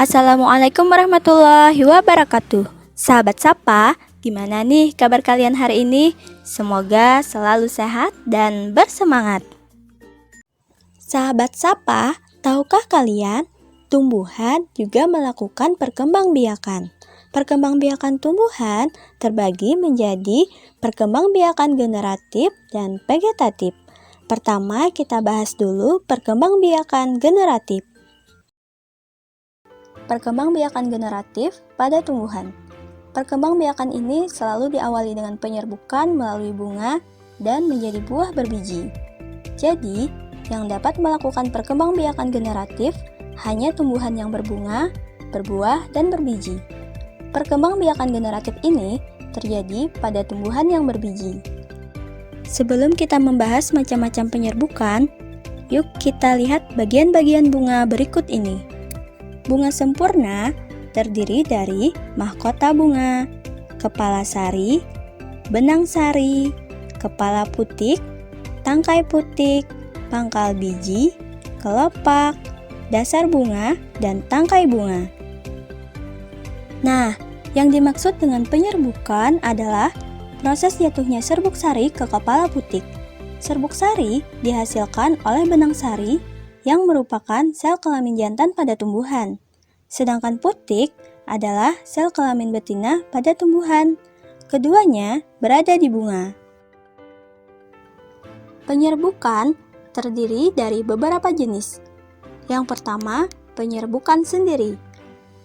Assalamualaikum warahmatullahi wabarakatuh. Sahabat Sapa, gimana nih kabar kalian hari ini? Semoga selalu sehat dan bersemangat. Sahabat Sapa, tahukah kalian tumbuhan juga melakukan perkembangbiakan? Perkembangbiakan tumbuhan terbagi menjadi perkembangbiakan generatif dan vegetatif. Pertama, kita bahas dulu perkembangbiakan generatif. Perkembangbiakan generatif pada tumbuhan. Perkembangbiakan ini selalu diawali dengan penyerbukan melalui bunga dan menjadi buah berbiji. Jadi, yang dapat melakukan perkembangbiakan generatif hanya tumbuhan yang berbunga, berbuah, dan berbiji. Perkembangbiakan generatif ini terjadi pada tumbuhan yang berbiji. Sebelum kita membahas macam-macam penyerbukan, yuk kita lihat bagian-bagian bunga berikut ini. Bunga sempurna terdiri dari mahkota bunga, kepala sari, benang sari, kepala putik, tangkai putik, pangkal biji, kelopak, dasar bunga, dan tangkai bunga. Nah, yang dimaksud dengan penyerbukan adalah proses jatuhnya serbuk sari ke kepala putik. Serbuk sari dihasilkan oleh benang sari yang merupakan sel kelamin jantan pada tumbuhan. Sedangkan putik adalah sel kelamin betina pada tumbuhan. Keduanya berada di bunga. Penyerbukan terdiri dari beberapa jenis. Yang pertama, penyerbukan sendiri.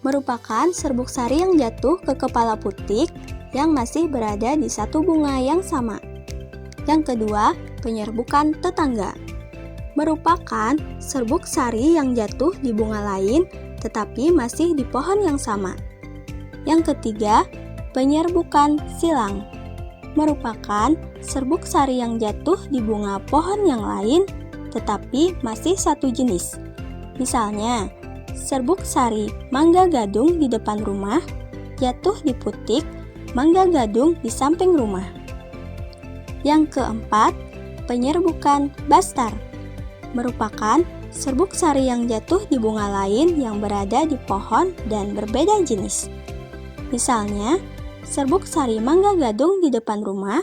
Merupakan serbuk sari yang jatuh ke kepala putik yang masih berada di satu bunga yang sama. Yang kedua, penyerbukan tetangga. Merupakan serbuk sari yang jatuh di bunga lain tetapi masih di pohon yang sama. Yang ketiga, penyerbukan silang. Merupakan serbuk sari yang jatuh di bunga pohon yang lain tetapi masih satu jenis. Misalnya, serbuk sari mangga gadung di depan rumah jatuh di putik mangga gadung di samping rumah. Yang keempat, penyerbukan bastar. Merupakan serbuk sari yang jatuh di bunga lain yang berada di pohon dan berbeda jenis. Misalnya, serbuk sari mangga gadung di depan rumah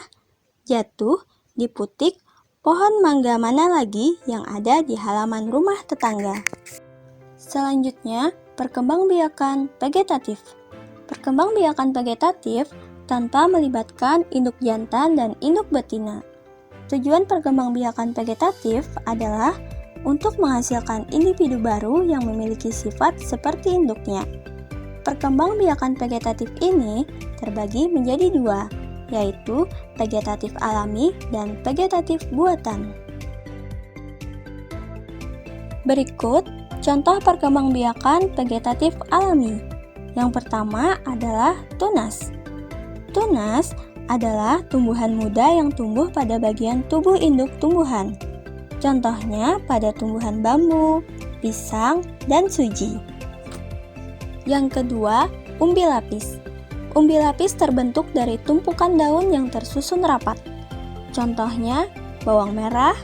jatuh di putik pohon mangga mana lagi yang ada di halaman rumah tetangga. Selanjutnya, perkembangbiakan vegetatif. Perkembangbiakan vegetatif tanpa melibatkan induk jantan dan induk betina. Tujuan perkembangbiakan vegetatif adalah untuk menghasilkan individu baru yang memiliki sifat seperti induknya. Perkembangbiakan vegetatif ini terbagi menjadi dua, yaitu vegetatif alami dan vegetatif buatan. Berikut contoh perkembangbiakan vegetatif alami. Yang pertama adalah tunas. Tunas adalah tumbuhan muda yang tumbuh pada bagian tubuh induk tumbuhan. Contohnya pada tumbuhan bambu, pisang, dan suji. Yang kedua, umbi lapis. Umbi lapis terbentuk dari tumpukan daun yang tersusun rapat. Contohnya bawang merah,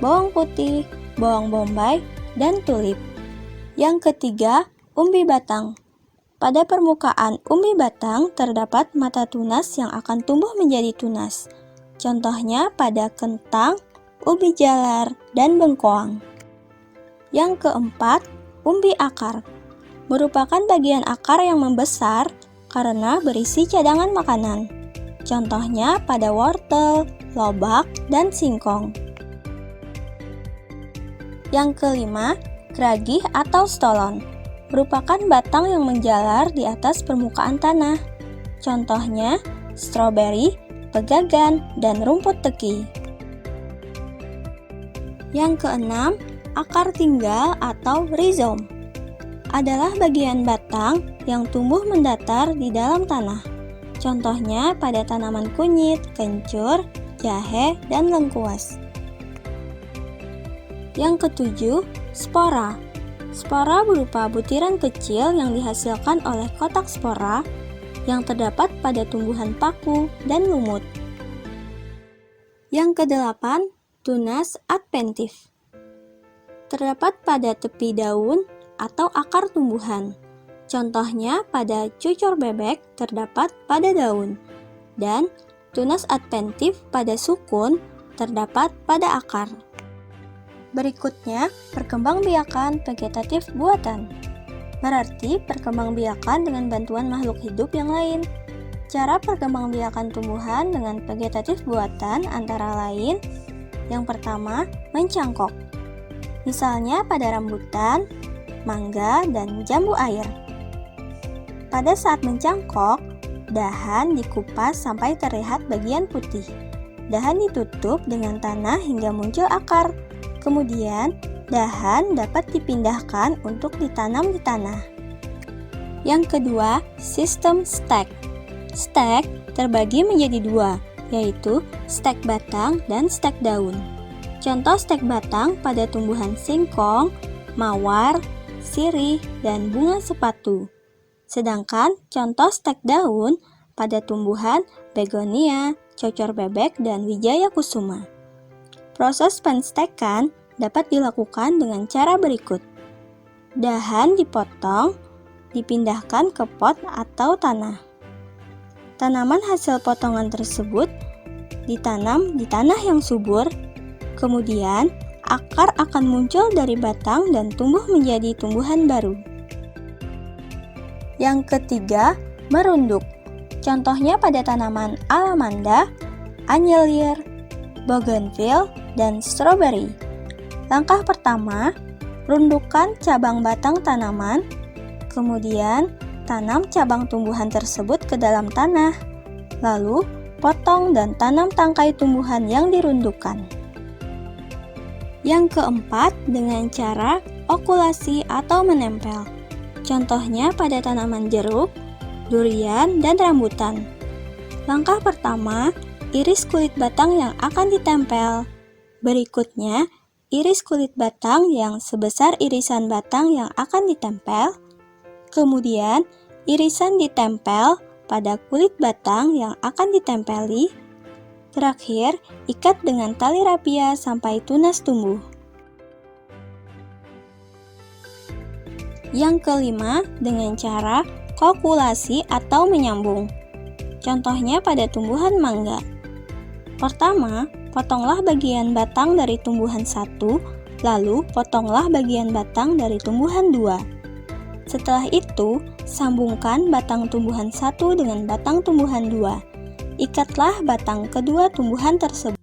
bawang putih, bawang bombay, dan tulip. Yang ketiga, umbi batang. Pada permukaan umbi batang terdapat mata tunas yang akan tumbuh menjadi tunas. Contohnya pada kentang, ubi jalar, dan bengkoang. Yang keempat, umbi akar. Merupakan bagian akar yang membesar karena berisi cadangan makanan. Contohnya pada wortel, lobak, dan singkong. Yang kelima, geragih atau stolon. Merupakan batang yang menjalar di atas permukaan tanah. Contohnya stroberi, pegagan, dan rumput teki. Yang keenam, akar tinggal atau rizom. Adalah bagian batang yang tumbuh mendatar di dalam tanah. Contohnya pada tanaman kunyit, kencur, jahe, dan lengkuas. Yang ketujuh, spora. Spora berupa butiran kecil yang dihasilkan oleh kotak spora yang terdapat pada tumbuhan paku dan lumut. Yang kedelapan, tunas adventif. Terdapat pada tepi daun atau akar tumbuhan. Contohnya pada cucur bebek terdapat pada daun, dan tunas adventif pada sukun terdapat pada akar. Berikutnya, perkembangbiakan vegetatif buatan. Berarti perkembangbiakan dengan bantuan makhluk hidup yang lain. Cara perkembangbiakan tumbuhan dengan vegetatif buatan antara lain: yang pertama, mencangkok. Misalnya pada rambutan, mangga, dan jambu air. Pada saat mencangkok, dahan dikupas sampai terlihat bagian putih. Dahan ditutup dengan tanah hingga muncul akar. Kemudian, dahan dapat dipindahkan untuk ditanam di tanah. Yang kedua, sistem stek. Stek terbagi menjadi dua, yaitu stek batang dan stek daun. Contoh stek batang pada tumbuhan singkong, mawar, sirih, dan bunga sepatu. Sedangkan contoh stek daun pada tumbuhan begonia, cocor bebek, dan wijaya kusuma. Proses penstekan dapat dilakukan dengan cara berikut. Dahan dipotong, dipindahkan ke pot atau tanah. Tanaman hasil potongan tersebut ditanam di tanah yang subur, kemudian akar akan muncul dari batang dan tumbuh menjadi tumbuhan baru. Yang ketiga, merunduk. Contohnya pada tanaman alamanda, anjelir, bougainville, dan stroberi. Langkah pertama, rundukkan cabang batang tanaman, kemudian tanam cabang tumbuhan tersebut ke dalam tanah, lalu potong dan tanam tangkai tumbuhan yang dirundukkan. Yang keempat, dengan cara okulasi atau menempel. Contohnya pada tanaman jeruk, durian, dan rambutan. Langkah pertama, iris kulit batang yang akan ditempel. Berikutnya, iris kulit batang yang sebesar irisan batang yang akan ditempel. Kemudian, irisan ditempel pada kulit batang yang akan ditempeli. Terakhir, ikat dengan tali rapia sampai tunas tumbuh. Yang kelima, dengan cara kokulasi atau menyambung. Contohnya pada tumbuhan mangga. Pertama, potonglah bagian batang dari tumbuhan 1, lalu potonglah bagian batang dari tumbuhan 2. Setelah itu, sambungkan batang tumbuhan 1 dengan batang tumbuhan 2. Ikatlah batang kedua tumbuhan tersebut.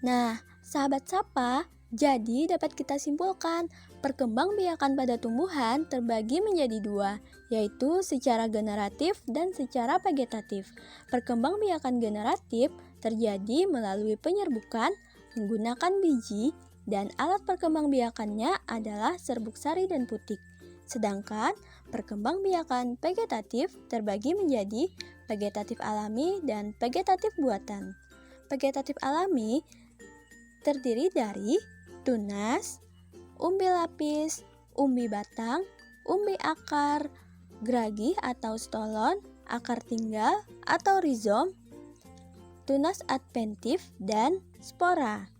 Nah, sahabat sapa, jadi dapat kita simpulkan, perkembangbiakan pada tumbuhan terbagi menjadi dua, yaitu secara generatif dan secara vegetatif. Perkembangbiakan generatif terjadi melalui penyerbukan menggunakan biji, dan alat perkembangbiakannya adalah serbuk sari dan putik. Sedangkan perkembangbiakan vegetatif terbagi menjadi vegetatif alami dan vegetatif buatan. Vegetatif alami terdiri dari tunas, umbi lapis, umbi batang, umbi akar, geragi atau stolon, akar tinggal atau rizom, tunas adventif, dan spora.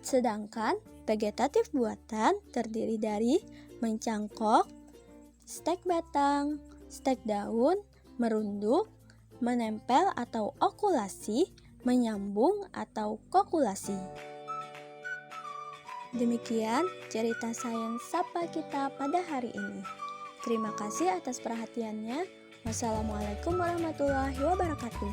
Sedangkan vegetatif buatan terdiri dari mencangkok, stek batang, stek daun, merunduk, menempel atau okulasi, menyambung atau kokulasi. Demikian cerita sains sapa kita pada hari ini. Terima kasih atas perhatiannya. Wassalamualaikum warahmatullahi wabarakatuh.